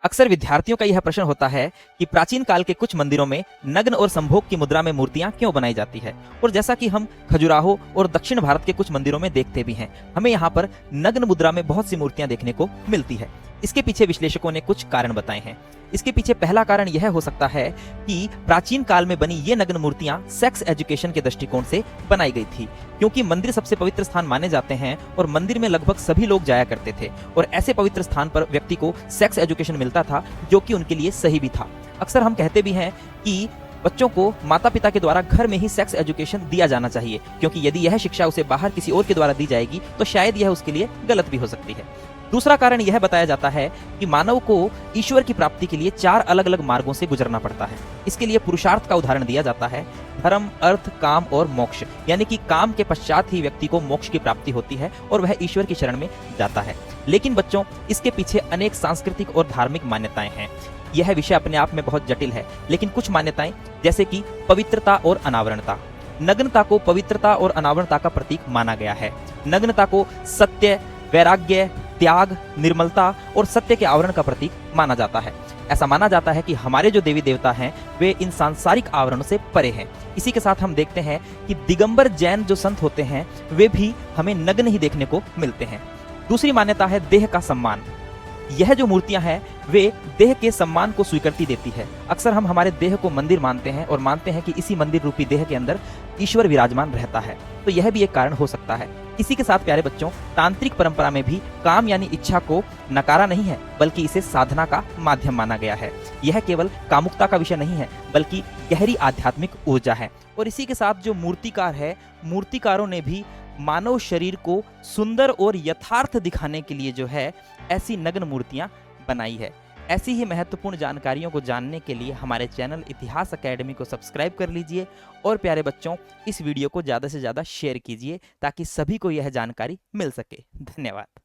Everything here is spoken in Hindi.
अक्सर विद्यार्थियों का यह प्रश्न होता है कि प्राचीन काल के कुछ मंदिरों में नग्न और संभोग की मुद्रा में मूर्तियां क्यों बनाई जाती है, और जैसा कि हम खजुराहो और दक्षिण भारत के कुछ मंदिरों में देखते भी हैं, हमें यहाँ पर नग्न मुद्रा में बहुत सी मूर्तियां देखने को मिलती है। इसके पीछे विश्लेषकों ने कुछ कारण बताए हैं। इसके पीछे पहला कारण यह हो सकता है कि प्राचीन काल में बनी ये नग्न मूर्तियां सेक्स एजुकेशन के दृष्टिकोण से बनाई गई थी, क्योंकि मंदिर सबसे पवित्र स्थान माने जाते हैं और मंदिर में लगभग सभी लोग जाया करते थे, और ऐसे पवित्र स्थान पर व्यक्ति को सेक्स एजुकेशन मिलता था जो कि उनके लिए सही भी था। अक्सर हम कहते भी हैं कि बच्चों को माता पिता के द्वारा घर में ही सेक्स एजुकेशन दिया जाना चाहिए, क्योंकि यदि यह शिक्षा उसे बाहर किसी और के द्वारा दी जाएगी तो शायद यह उसके लिए गलत भी हो सकती है। दूसरा कारण यह बताया जाता है कि मानव को ईश्वर की प्राप्ति के लिए 4 अलग अलग मार्गों से गुजरना पड़ता है। इसके लिए पुरुषार्थ का उदाहरण दिया जाता है, धर्म, अर्थ, काम और मोक्ष, यानी कि काम के पश्चात ही व्यक्ति को मोक्ष की प्राप्ति होती है और वह ईश्वर की शरण में जाता है। लेकिन बच्चों, इसके पीछे अनेक सांस्कृतिक और धार्मिक मान्यताएं हैं। यह विषय अपने आप में बहुत जटिल है, लेकिन कुछ मान्यताएं जैसे कि पवित्रता और अनावरणता। नग्नता को पवित्रता और अनावरणता का प्रतीक माना गया है। नग्नता को सत्य, वैराग्य, त्याग, निर्मलता और सत्य के आवरण का प्रतीक माना जाता है। ऐसा माना जाता है कि हमारे जो देवी देवता हैं वे इन सांसारिक आवरणों से परे हैं। इसी के साथ हम देखते हैं कि दिगंबर जैन जो संत होते हैं वे भी हमें नग्न ही देखने को मिलते हैं। दूसरी मान्यता है देह का सम्मान। यह जो मूर्तियां हैं वे देह के सम्मान को स्वीकृति देती है। अक्सर हम हमारे देह को मंदिर मानते हैं और मानते हैं कि इसी मंदिर रूपी देह के अंदर ईश्वर विराजमान रहता है, तो यह भी एक कारण हो सकता है। इसी के साथ प्यारे बच्चों, तांत्रिक परंपरा में भी काम यानी इच्छा को नकारा नहीं है, बल्कि इसे साधना का माध्यम माना गया है। यह केवल कामुकता का विषय नहीं है, बल्कि गहरी आध्यात्मिक ऊर्जा है। और इसी के साथ जो मूर्तिकार है, मूर्तिकारों ने भी मानव शरीर को सुंदर और यथार्थ दिखाने के लिए जो है ऐसी नग्न मूर्तियां बनाई है। ऐसी ही महत्वपूर्ण जानकारियों को जानने के लिए हमारे चैनल इतिहास अकेडमी को सब्सक्राइब कर लीजिए, और प्यारे बच्चों, इस वीडियो को ज़्यादा से ज़्यादा शेयर कीजिए ताकि सभी को यह जानकारी मिल सके। धन्यवाद।